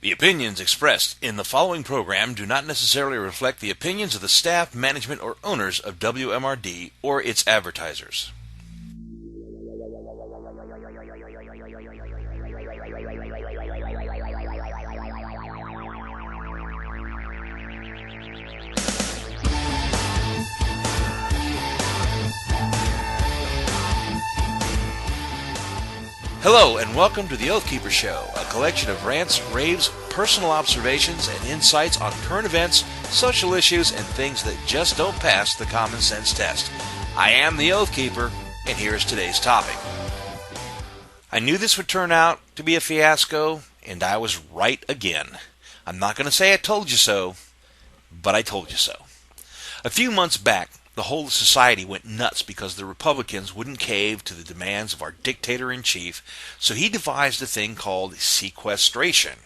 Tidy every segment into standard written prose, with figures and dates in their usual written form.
The opinions expressed in the following program do not necessarily reflect the opinions of the staff, management, or owners of WMRD or its advertisers. Hello and welcome to the Oath Keeper Show, a collection of rants, raves, personal observations, and insights on current events, social issues, and things that just don't pass the common sense test. I am the Oath Keeper, and here's today's topic. I knew this would turn out to be a fiasco, and I was right again. I'm not going to say I told you so, but I told you so. A few months back, the whole society went nuts because the Republicans wouldn't cave to the demands of our dictator-in-chief, so he devised a thing called sequestration,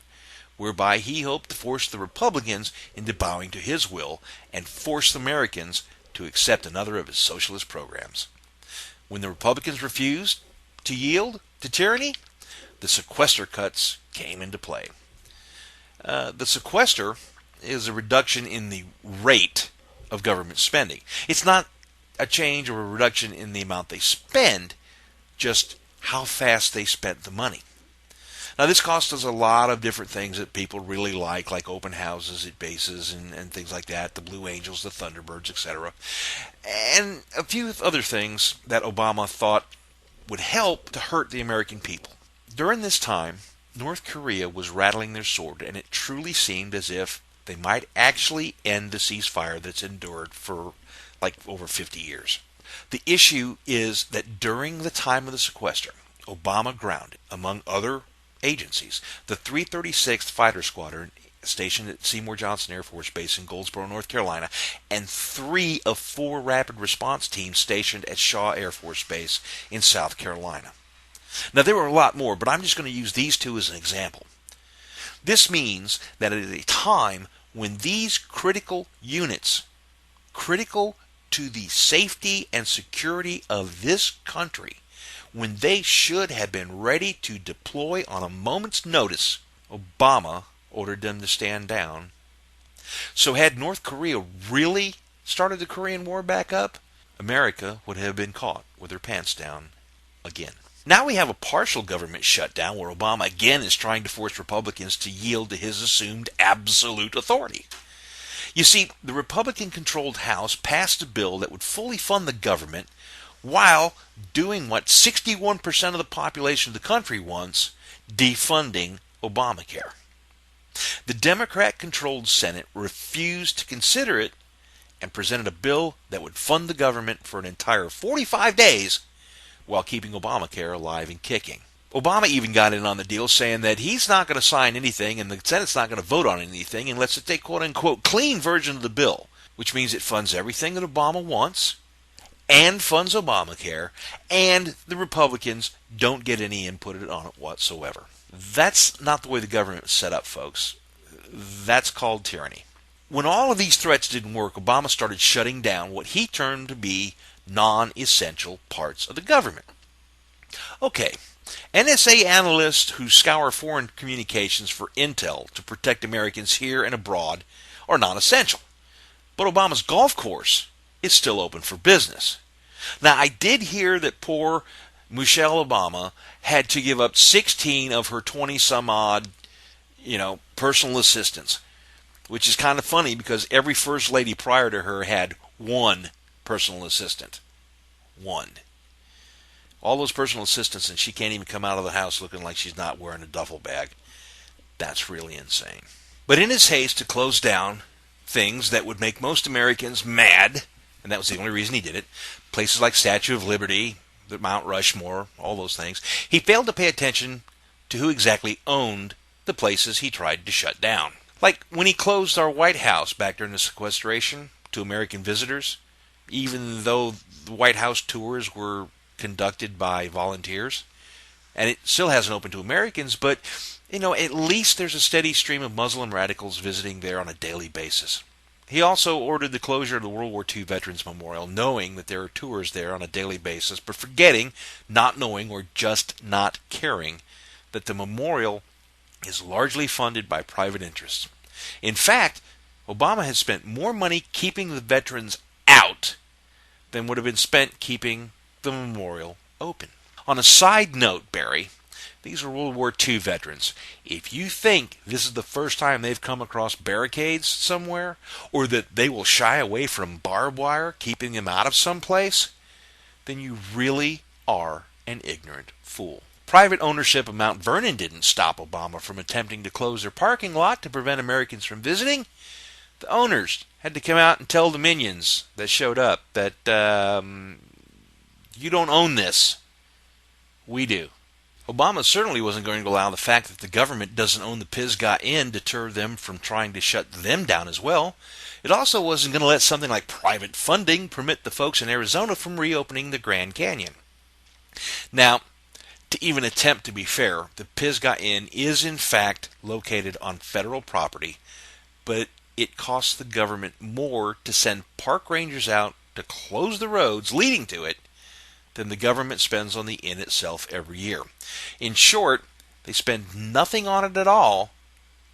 whereby he hoped to force the Republicans into bowing to his will and force the Americans to accept another of his socialist programs. When the Republicans refused to yield to tyranny, the sequester cuts came into play. The sequester is a reduction in the rate of government spending. It's not a change or a reduction in the amount they spend, just how fast they spent the money. Now, this costs us a lot of different things that people really like open houses at bases and things like that, the Blue Angels, the Thunderbirds, etc. And a few other things that Obama thought would help to hurt the American people. During this time, North Korea was rattling their sword, and it truly seemed as if they might actually end the ceasefire that's endured for like over 50 years. The issue is that during the time of the sequester, Obama grounded, among other agencies, the 336th Fighter Squadron stationed at Seymour Johnson Air Force Base in Goldsboro, North Carolina, and 3 of 4 rapid response teams stationed at Shaw Air Force Base in South Carolina. Now, there were a lot more, but I'm just going to use these 2 as an example. This means that at a time when these critical units, critical to the safety and security of this country, when they should have been ready to deploy on a moment's notice, Obama ordered them to stand down. So had North Korea really started the Korean War back up, America would have been caught with her pants down again. Now we have a partial government shutdown where Obama again is trying to force Republicans to yield to his assumed absolute authority. You see, the Republican-controlled House passed a bill that would fully fund the government while doing what 61% of the population of the country wants, defunding Obamacare. The Democrat-controlled Senate refused to consider it and presented a bill that would fund the government for an entire 45 days while keeping Obamacare alive and kicking. Obama even got in on the deal, saying that he's not going to sign anything and the Senate's not going to vote on anything unless it's a quote-unquote clean version of the bill, which means it funds everything that Obama wants and funds Obamacare, and the Republicans don't get any input on it whatsoever. That's not the way the government is set up, folks. That's called tyranny. When all of these threats didn't work, Obama started shutting down what he termed to be non-essential parts of the government. Okay, NSA analysts who scour foreign communications for intel to protect Americans here and abroad are non-essential. But Obama's golf course is still open for business. Now, I did hear that poor Michelle Obama had to give up 16 of her 20-some-odd, personal assistants, which is kind of funny because every first lady prior to her had one personal assistant. One. All those personal assistants, and she can't even come out of the house looking like she's not wearing a duffel bag. That's really insane. But in his haste to close down things that would make most Americans mad, and that was the only reason he did it, places like Statue of Liberty, the Mount Rushmore, all those things, he failed to pay attention to who exactly owned the places he tried to shut down. Like when he closed our White House back during the sequestration to American visitors, even though the White House tours were conducted by volunteers, and it still hasn't opened to Americans, but, at least there's a steady stream of Muslim radicals visiting there on a daily basis. He also ordered the closure of the World War II Veterans Memorial, knowing that there are tours there on a daily basis, but forgetting, not knowing, or just not caring that the memorial is largely funded by private interests. In fact, Obama has spent more money keeping the veterans out than would have been spent keeping the memorial open. On a side note, Barry, these are World War II veterans. If you think this is the first time they've come across barricades somewhere, or that they will shy away from barbed wire, keeping them out of some place, then you really are an ignorant fool. Private ownership of Mount Vernon didn't stop Obama from attempting to close their parking lot to prevent Americans from visiting. The owners had to come out and tell the minions that showed up that you don't own this. We do. Obama certainly wasn't going to allow the fact that the government doesn't own the Pisgah Inn deter them from trying to shut them down as well. It also wasn't going to let something like private funding permit the folks in Arizona from reopening the Grand Canyon. Now, to even attempt to be fair, the Pisgah Inn is in fact located on federal property, but it costs the government more to send park rangers out to close the roads leading to it than the government spends on the inn itself every year. In short, they spend nothing on it at all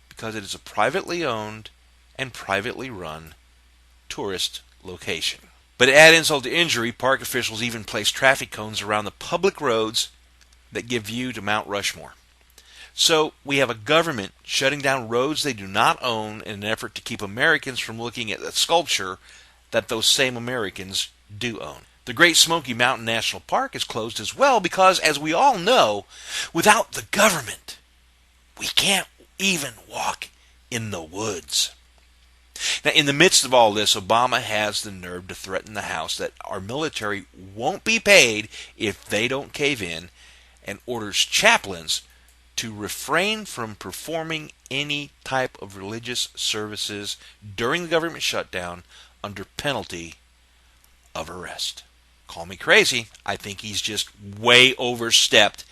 because it is a privately owned and privately run tourist location. But to add insult to injury, park officials even place traffic cones around the public roads that give view to Mount Rushmore. So we have a government shutting down roads they do not own in an effort to keep Americans from looking at the sculpture that those same Americans do own. The Great Smoky Mountain National Park is closed as well because, as we all know, without the government, we can't even walk in the woods. Now, in the midst of all this, Obama has the nerve to threaten the House that our military won't be paid if they don't cave in, and orders chaplains to refrain from performing any type of religious services during the government shutdown under penalty of arrest. Call me crazy. I think he's just way overstepped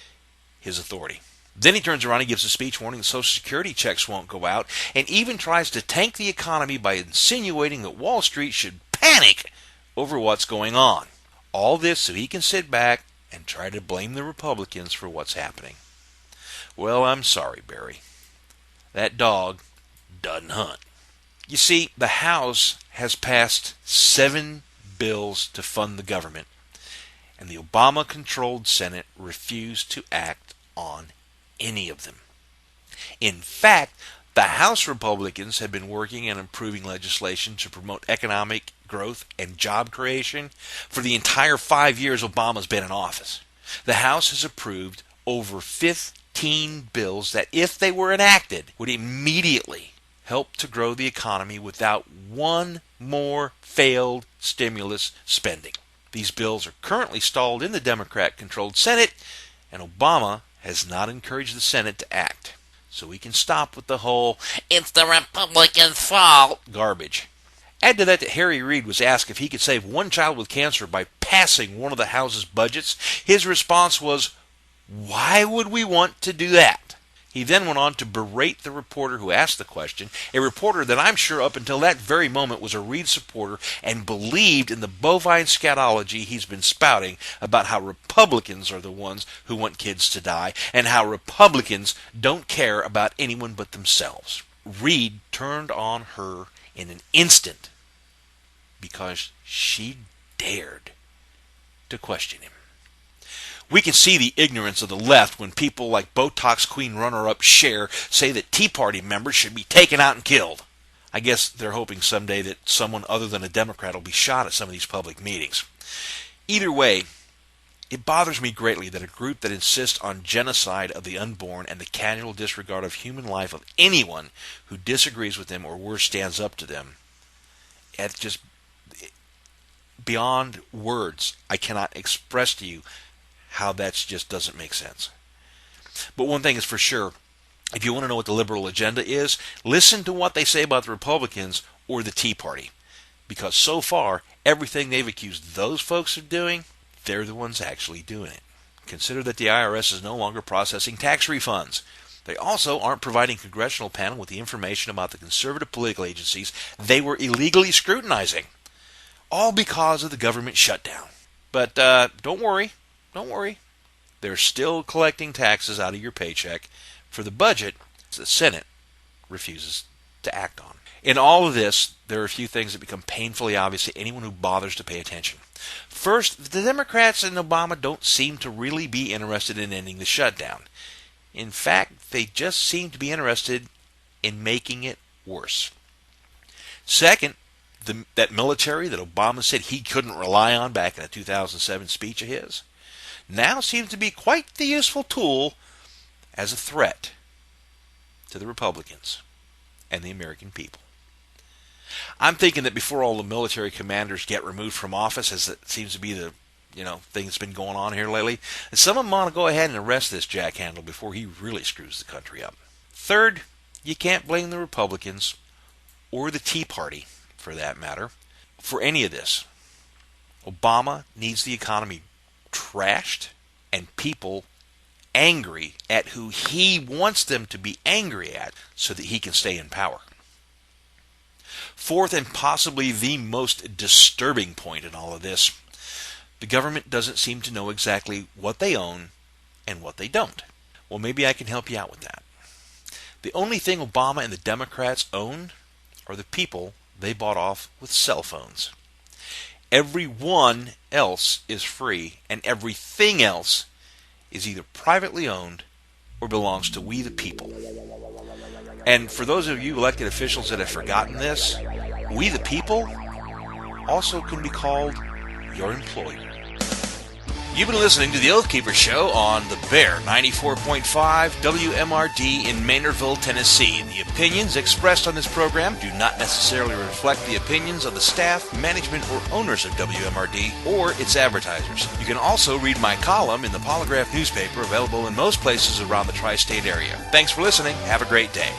his authority. Then he turns around and gives a speech warning that Social Security checks won't go out, and even tries to tank the economy by insinuating that Wall Street should panic over what's going on. All this so he can sit back and try to blame the Republicans for what's happening. Well, I'm sorry, Barry. That dog doesn't hunt. You see, the House has passed 7 bills to fund the government, and the Obama-controlled Senate refused to act on any of them. In fact, the House Republicans have been working and improving legislation to promote economic growth and job creation for the entire 5 years Obama's been in office. The House has approved over 15 bills that, if they were enacted, would immediately help to grow the economy without one more failed stimulus spending. These bills are currently stalled in the Democrat-controlled Senate, and Obama has not encouraged the Senate to act. So we can stop with the whole "it's the Republicans' fault" garbage. Add to that Harry Reid was asked if he could save one child with cancer by passing one of the House's budgets. His response was, "Why would we want to do that?" He then went on to berate the reporter who asked the question, a reporter that I'm sure up until that very moment was a Reid supporter and believed in the bovine scatology he's been spouting about how Republicans are the ones who want kids to die and how Republicans don't care about anyone but themselves. Reid turned on her in an instant because she dared to question him. We can see the ignorance of the left when people like Botox Queen runner-up Cher say that Tea Party members should be taken out and killed. I guess they're hoping someday that someone other than a Democrat will be shot at some of these public meetings. Either way, it bothers me greatly that a group that insists on genocide of the unborn and the casual disregard of human life of anyone who disagrees with them or worse stands up to them, it's just beyond words. I cannot express to you how that just doesn't make sense. But one thing is for sure, if you want to know what the liberal agenda is, listen to what they say about the Republicans or the Tea Party. Because so far, everything they've accused those folks of doing, they're the ones actually doing it. Consider that the IRS is no longer processing tax refunds. They also aren't providing congressional panel with the information about the conservative political agencies they were illegally scrutinizing. All because of the government shutdown. But don't worry. They're still collecting taxes out of your paycheck for the budget the Senate refuses to act on. In all of this, there are a few things that become painfully obvious to anyone who bothers to pay attention. First, the Democrats and Obama don't seem to really be interested in ending the shutdown. In fact, they just seem to be interested in making it worse. Second, that military that Obama said he couldn't rely on back in the 2007 speech of his now seems to be quite the useful tool as a threat to the Republicans and the American people. I'm thinking that before all the military commanders get removed from office, as it seems to be the thing that's been going on here lately, that some of them want to go ahead and arrest this jackhandle before he really screws the country up. Third, you can't blame the Republicans, or the Tea Party for that matter, for any of this. Obama needs the economy trashed and people angry at who he wants them to be angry at so that he can stay in power. Fourth, and possibly the most disturbing point in all of this, the government doesn't seem to know exactly what they own and what they don't. Well, maybe I can help you out with that. The only thing Obama and the Democrats own are the people they bought off with cell phones. Everyone else is free, and everything else is either privately owned or belongs to we the people. And for those of you elected officials that have forgotten this, we the people also can be called your employer. You've been listening to the Oath Keeper Show on the Bear 94.5 WMRD in Maynardville, Tennessee. The opinions expressed on this program do not necessarily reflect the opinions of the staff, management, or owners of WMRD or its advertisers. You can also read my column in the Polygraph newspaper, available in most places around the tri-state area. Thanks for listening. Have a great day.